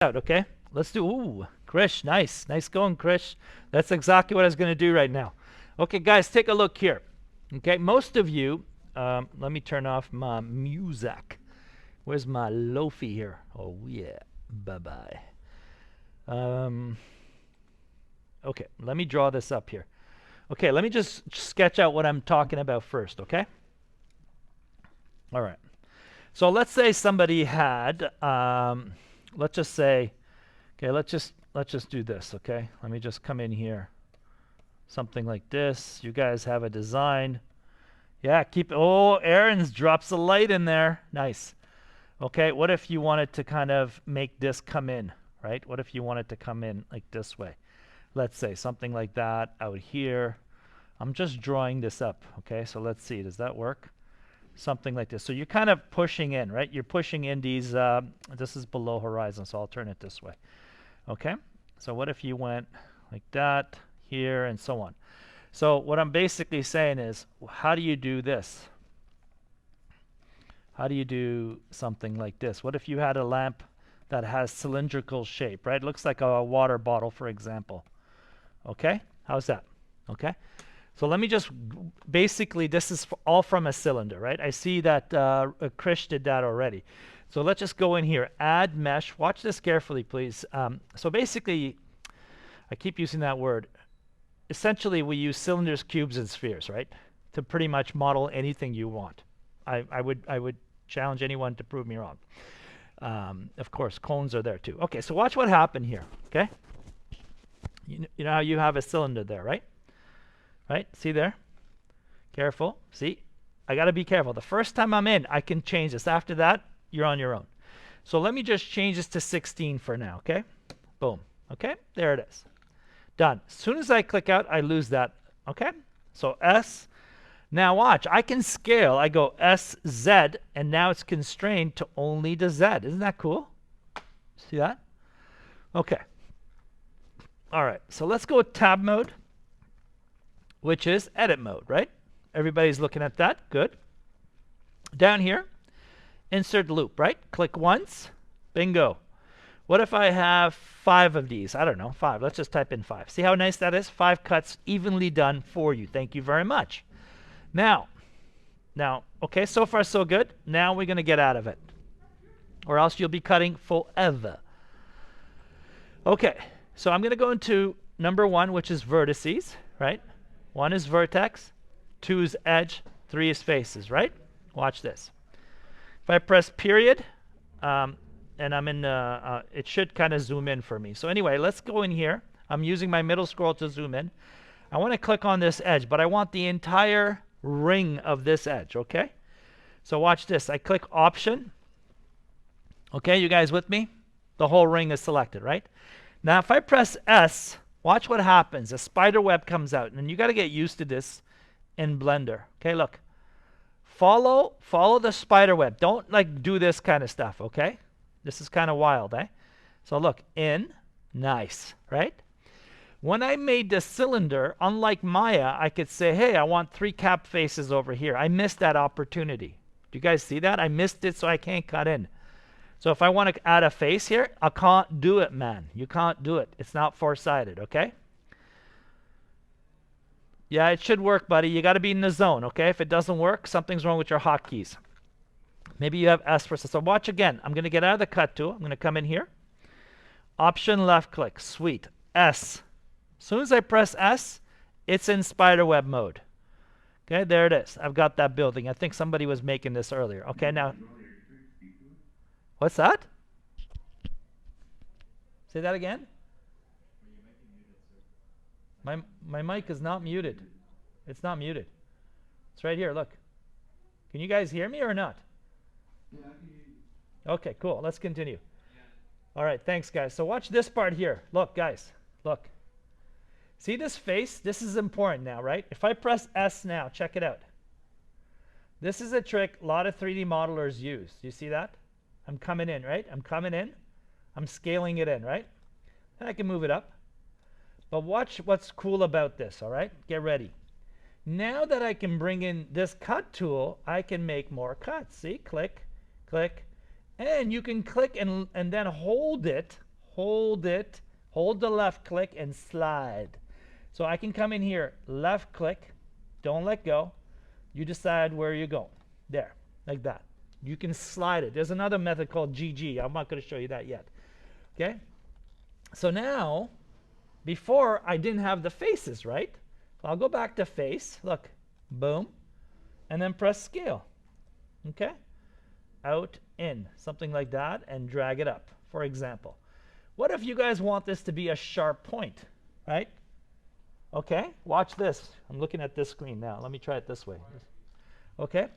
out, okay? Let's do, ooh, Krish, nice. Nice going, Krish. That's exactly what I was going to do right now. Okay, guys, take a look here. Okay, most of you, let me turn off my music. Where's my lofi here? Oh, yeah. Bye-bye. Okay, let me draw this up here. Okay, let me just sketch out what I'm talking about first, okay? All right. So let's say somebody had, let's just say, okay, let's just do this, okay? Let me just come in here. Something like this. You guys have a design. Yeah, keep, oh, Aaron's drops a light in there. Nice. Okay, what if you wanted to kind of make this come in, right? What if you wanted to come in like this way? Let's say something like that out here. I'm just drawing this up, okay? So let's see, does that work? Something like this. So you're kind of pushing in, right? You're pushing in these, this is below horizon, so I'll turn it this way. Okay? So what if you went like that, here, and so on? So what I'm basically saying is, how do you do this? How do you do something like this? What if you had a lamp that has cylindrical shape, right? It looks like a water bottle, for example. Okay? How's that? Okay? So let me just, basically, this is all from a cylinder, right? I see that Krish did that already. So let's just go in here, add mesh. Watch this carefully, please. So basically, I keep using that word. Essentially, we use cylinders, cubes, and spheres, right? To pretty much model anything you want. I would challenge anyone to prove me wrong. Of course, cones are there too. Okay, so watch what happened here, okay? You know how you have a cylinder there, right? Right? See there? Careful. See? I got to be careful. The first time I'm in, I can change this. After that, you're on your own. So let me just change this to 16 for now, okay? Boom. Okay? There it is. Done. As soon as I click out, I lose that. Okay? So S. Now watch. I can scale. I go S, Z, and now it's constrained to only the Z. Isn't that cool? See that? Okay. All right. So let's go with tab mode, which is edit mode, right? Everybody's looking at that. Good. Down here, insert loop, right? Click once. Bingo. What if I have 5 of these? I don't know, 5. Let's just type in 5. See how nice that is? 5 cuts evenly done for you. Thank you very much. Now, okay, so far so good. Now we're going to get out of it, or else you'll be cutting forever. Okay, so I'm going to go into number 1, which is vertices, right? 1 is vertex, 2 is edge, 3 is faces, right? Watch this. If I press period, and I'm in, it should kind of zoom in for me. So anyway, let's go in here. I'm using my middle scroll to zoom in. I want to click on this edge, but I want the entire ring of this edge, okay? So watch this. I click option. Okay, you guys with me? The whole ring is selected, right? Now if I press S, watch what happens. A spider web comes out, and you got to get used to this in Blender. Okay, look. Follow the spider web. Don't like do this kind of stuff, okay? This is kind of wild, eh? So look, in, nice, right? When I made the cylinder, unlike Maya, I could say, hey, I want 3 cap faces over here. I missed that opportunity. Do you guys see that? I missed it, so I can't cut in. So if I want to add a face here, I can't do it, man. You can't do it. It's not four-sided, okay? Yeah, it should work, buddy. You got to be in the zone, okay? If it doesn't work, something's wrong with your hotkeys. Maybe you have S for so watch again. I'm going to get out of the cut tool. I'm going to come in here. Option left click. Sweet. S. As soon as I press S, it's in spiderweb mode. Okay, there it is. I've got that building. I think somebody was making this earlier. Okay, now. What's that? Say that again? My mic is not muted. It's not muted. It's right here. Look. Can you guys hear me or not? Yeah, I can hear you. Okay, cool. Let's continue. Yeah. All right, thanks, guys. So watch this part here. Look, guys. Look. See this face? This is important now, right? If I press S now, check it out. This is a trick a lot of 3D modelers use. Do you see that? I'm coming in, right? I'm coming in. I'm scaling it in, right? And I can move it up. But watch what's cool about this, all right? Get ready. Now that I can bring in this cut tool, I can make more cuts. See? Click, click. And you can click and then hold it hold it, hold the left click and slide. So I can come in here, left click, don't let go. You decide where you're going. There, like that. You can slide it. There's another method called GG. I'm not going to show you that yet. Okay? So now, before I didn't have the faces, right? I'll go back to face. Look, boom. And then press scale. Okay? Out, in, something like that, and drag it up, for example. What if you guys want this to be a sharp point, right? Okay, watch this. I'm looking at this screen now. Let me try it this way. Okay,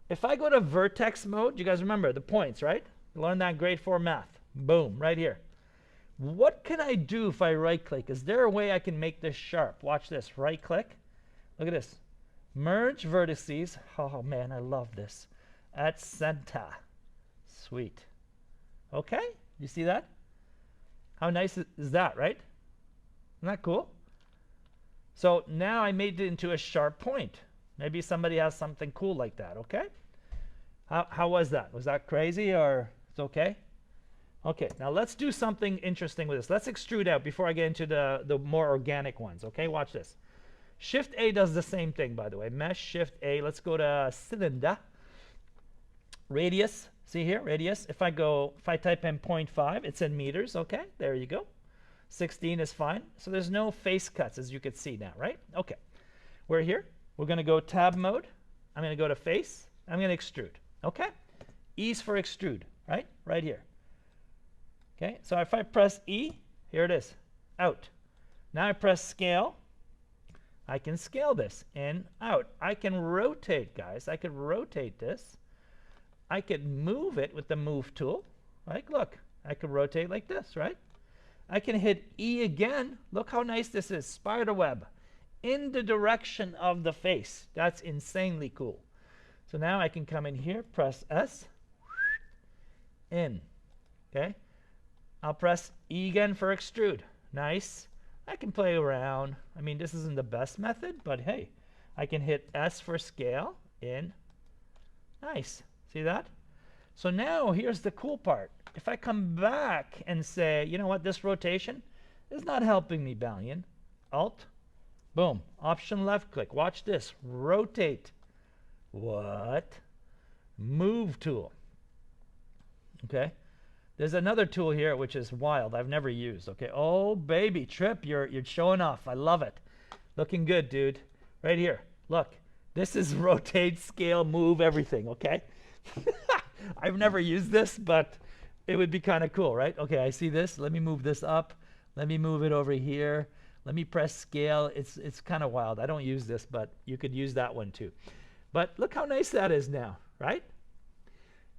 if I go to vertex mode, you guys remember the points, right? You learned that in grade 4 math. Boom, right here. What can I do if I right click? Is there a way I can make this sharp? Watch this, right click. Look at this. Merge vertices. Oh man, I love this. At center. Sweet. Okay, you see that? How nice is that, right? Isn't that cool? So now I made it into a sharp point. Maybe somebody has something cool like that, okay? How was that? Was that crazy or it's okay? Okay, now let's do something interesting with this. Let's extrude out before I get into the more organic ones, okay? Watch this. Shift A does the same thing, by the way. Mesh, Shift A. Let's go to cylinder. Radius, see here, radius. If I type in 0.5, it's in meters, okay? There you go. 16 is fine. So there's no face cuts, as you can see now, right? Okay. We're here. We're going to go tab mode. I'm going to go to face. I'm going to extrude, okay? E's for extrude, right? Right here. Okay, so if I press E, here it is, out. Now I press scale. I can scale this in, out. I can rotate, guys. I could rotate this. I could move it with the move tool. Like, look, I could rotate like this, right? I can hit E again. Look how nice this is. Spider web in the direction of the face. That's insanely cool. So now I can come in here, press S, in. Okay. I'll press E again for extrude. Nice. I can play around. I mean, this isn't the best method, but hey, I can hit S for scale, in. Nice. See that? So now here's the cool part. If I come back and say, you know what, this rotation is not helping me, Balian. Alt, boom, option left click. Watch this, rotate. What? Move tool. Okay. There's another tool here which is wild. I've never used. Okay. Oh baby, Trip, you're showing off. I love it. Looking good, dude. Right here. Look. This is rotate, scale, move, everything. Okay. I've never used this, but it would be kind of cool, right? Okay, I see this. Let me move this up. Let me move it over here. Let me press scale. It's kind of wild. I don't use this, but you could use that one too. But look how nice that is now, right?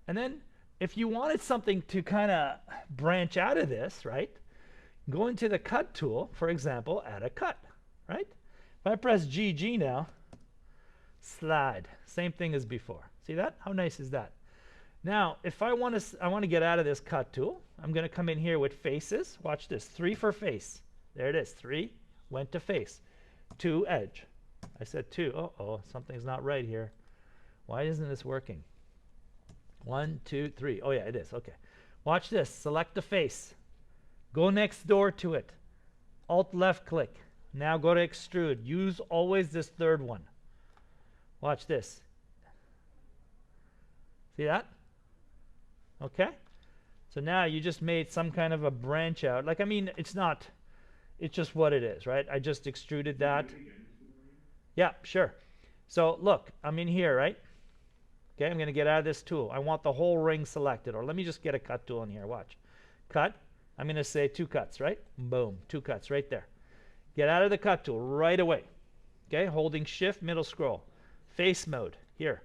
And then if you wanted something to kind of branch out of this, right? Go into the cut tool, for example, add a cut, right? If I press GG now, slide, same thing as before. See that? How nice is that? Now, if I want to get out of this cut tool, I'm going to come in here with faces. Watch this. 3 for face. There it is. 3 went to face. 2 edge. I said 2. Uh-oh, something's not right here. Why isn't this working? 1, 2, 3. Oh yeah, it is. Okay. Watch this. Select the face. Go next door to it. Alt left click. Now go to extrude. Use always this third one. Watch this. See that? Okay. So now you just made some kind of a branch out. Like, I mean, it's not, it's just what it is, right? I just extruded that. Yeah, sure. So look, I'm in here, right? Okay, I'm going to get out of this tool. I want the whole ring selected. Or let me just get a cut tool in here. Watch. Cut. I'm going to say 2 cuts, right? Boom. 2 cuts right there. Get out of the cut tool right away. Okay, holding shift, middle scroll. Face mode. Here.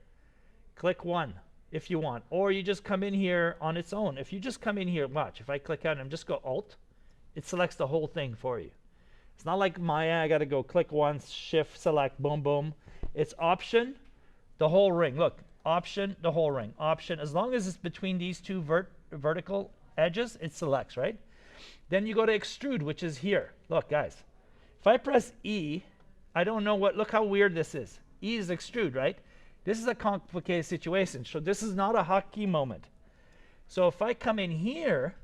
Click 1 if you want. Or you just come in here on its own. If you just come in here, watch. If I click out and just go Alt, it selects the whole thing for you. It's not like Maya. I got to go click once, shift, select, boom, boom. It's option, the whole ring. Look. Option, the whole ring. Option, as long as it's between these 2 vertical edges, it selects, right? Then you go to extrude, which is here. Look, guys. If I press E, I don't know what, look how weird this is. E is extrude, right? This is a complicated situation. So this is not a hotkey moment. So if I come in here,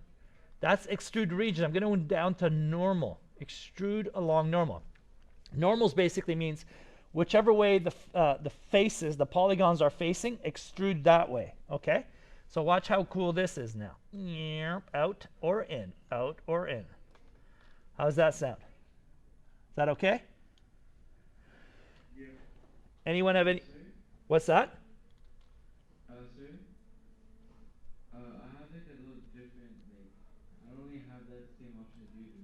That's extrude region. I'm going down to normal. Extrude along normal. Normals basically means whichever way the faces, the polygons are facing, extrude that way. Okay? So watch how cool this is now. Out or in, out or in. How does that sound? Is that okay? Yeah. Anyone have any? What's that? Sir, I have like a little different, like, I don't really have that same option as you do.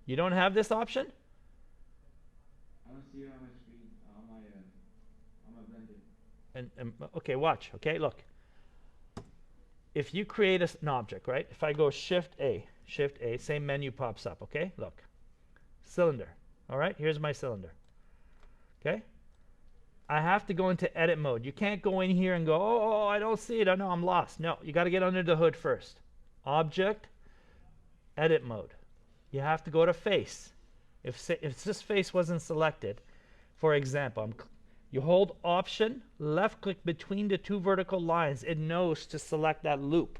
You don't have this option? I don't see it on my screen, on my blender. And okay, watch. Okay, look. If you create an object, right? If I go Shift A, same menu pops up. Okay, look. Cylinder. All right, here's my cylinder. Okay. I have to go into edit mode. You can't go in here and go, oh, I don't see it. Oh, no, I'm lost. No, you got to get under the hood first. Object, edit mode. You have to go to face. If this face wasn't selected, for example, you hold Option, left click between the two vertical lines. It knows to select that loop.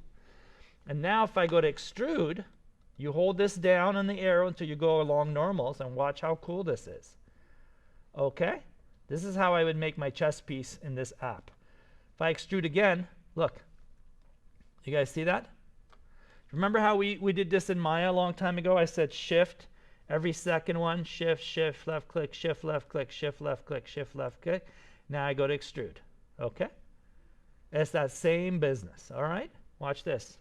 And now if I go to extrude, you hold this down on the arrow until you go along normals, and watch how cool this is. Okay? This is how I would make my chess piece in this app. If I extrude again, look. You guys see that? Remember how we did this in Maya a long time ago? I said Shift, every second one, Shift, Shift, left click, Shift, left click, Shift, left click, Shift, left click. Now I go to extrude. Okay? It's that same business. All right? Watch this.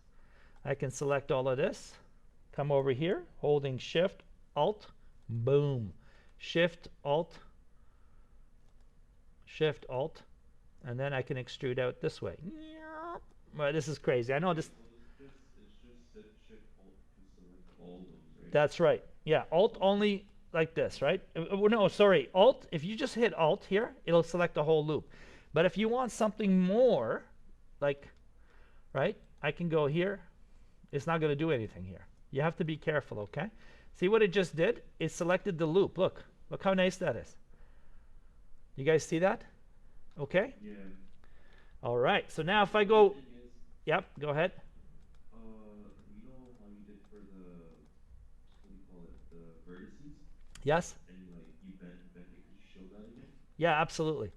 I can select all of this. Come over here, holding Shift, Alt, boom. Shift, Alt, Shift, Alt, and then I can extrude out this way. Well, this is crazy. I know this. Shift Alt to select all those, right? That's right. Yeah, Alt only like this, right? No, sorry. Alt, if you just hit Alt here, it'll select the whole loop. But if you want something more, like, right, I can go here. It's not going to do anything here. You have to be careful, okay? See what it just did? It selected the loop. Look how nice that is. You guys see that? Okay? Yeah. All right. So now if I go, yep, go ahead. You know how you did for the, what do you call it, the vertices? Yes? And you bent it. Could you show that again? Yeah, absolutely.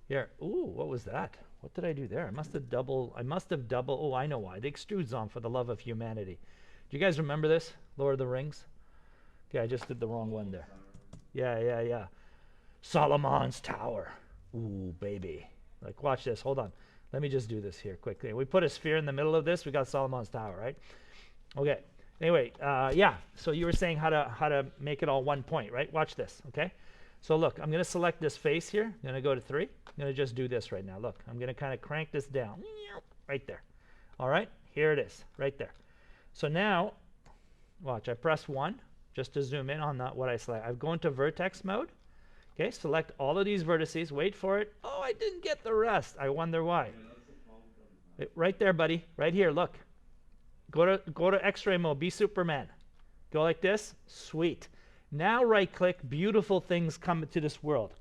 Here. Ooh, what was that? What did I do there? I must have double. Oh, I know why. The extrude's on, for the love of humanity. Do you guys remember this? Lord of the Rings? Okay, I just did the wrong one there. Yeah. Solomon's Tower. Ooh, baby. Like, watch this. Hold on. Let me just do this here quickly. We put a sphere in the middle of this. We got Solomon's Tower, right? Okay. Anyway, yeah. So you were saying how to make it all one point, right? Watch this, okay? So look, I'm going to select this face here. I'm going to go to 3. I'm going to just do this right now. Look, I'm going to kind of crank this down. Right there. All right? Here it is. Right there. So now, watch. I press 1 just to zoom in on what I select. I go into vertex mode. Okay, select all of these vertices. Wait for it. Oh, I didn't get the rest. I wonder why. Yeah, that's the problem. Right there, buddy. Right here. Look. Go to X-ray mode. Be Superman. Go like this. Sweet. Now right-click. Beautiful things come into this world.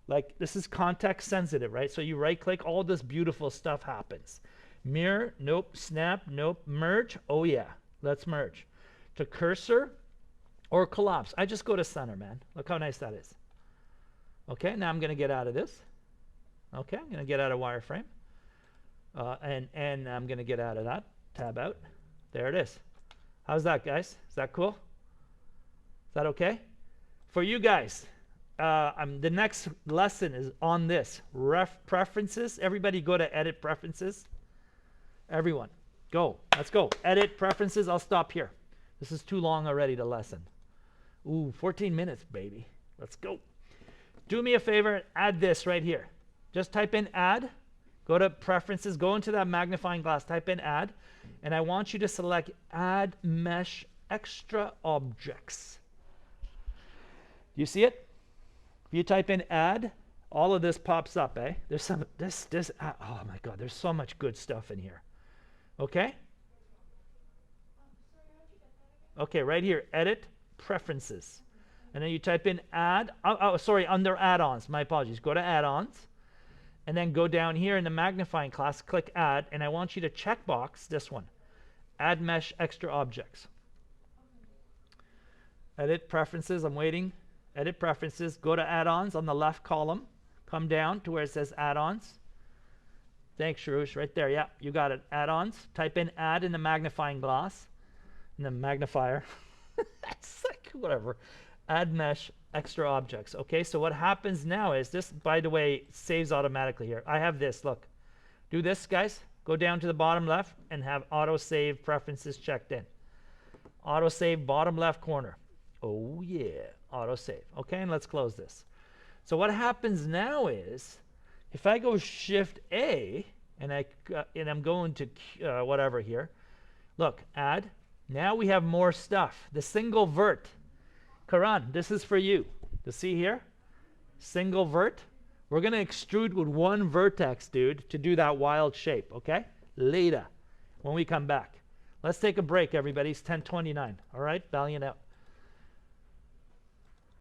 Like, this is context sensitive, right? So you right-click. All this beautiful stuff happens. Mirror. Nope. Snap. Nope. Merge. Oh, yeah. Let's merge. To cursor or collapse. I just go to center, man. Look how nice that is. Okay, now I'm going to get out of this. Okay, I'm going to get out of wireframe. And I'm going to get out of that. Tab out. There it is. How's that, guys? Is that cool? Is that okay? For you guys, the next lesson is on this. Preferences. Everybody go to edit preferences. Everyone, go. Let's go. Edit preferences. I'll stop here. This is too long already, the lesson. Ooh, 14 minutes, baby. Let's go. Do me a favor, add this right here. Just type in add, go to preferences, go into that magnifying glass, type in add, and I want you to select add mesh extra objects. Do you see it? If you type in add, all of this pops up, eh? There's some, oh my God, there's so much good stuff in here. Okay? Okay, right here, edit preferences. And then you type in add, under add-ons, my apologies. Go to add-ons, and then go down here in the magnifying class, click add, and I want you to checkbox this one, add mesh extra objects. Edit preferences, I'm waiting. Edit preferences, go to add-ons on the left column. Come down to where it says add-ons. Thanks, Sharush, right there. Yeah, you got it. Add-ons. Type in add in the magnifying glass, in the magnifier. It's like, whatever. Add mesh, extra objects. Okay, so what happens now is this, by the way, saves automatically here. I have this, look. Do this, guys. Go down to the bottom left and have auto save preferences checked in. Auto save bottom left corner. Oh yeah, auto save. Okay, and let's close this. So what happens now is, if I go Shift A and I'm going to whatever here, look, add. Now we have more stuff. The single vert. Karan, this is for you. To see here, single vert. We're going to extrude with one vertex, dude, to do that wild shape, okay? Later, when we come back. Let's take a break, everybody. It's 10:29. All right, Valiant out.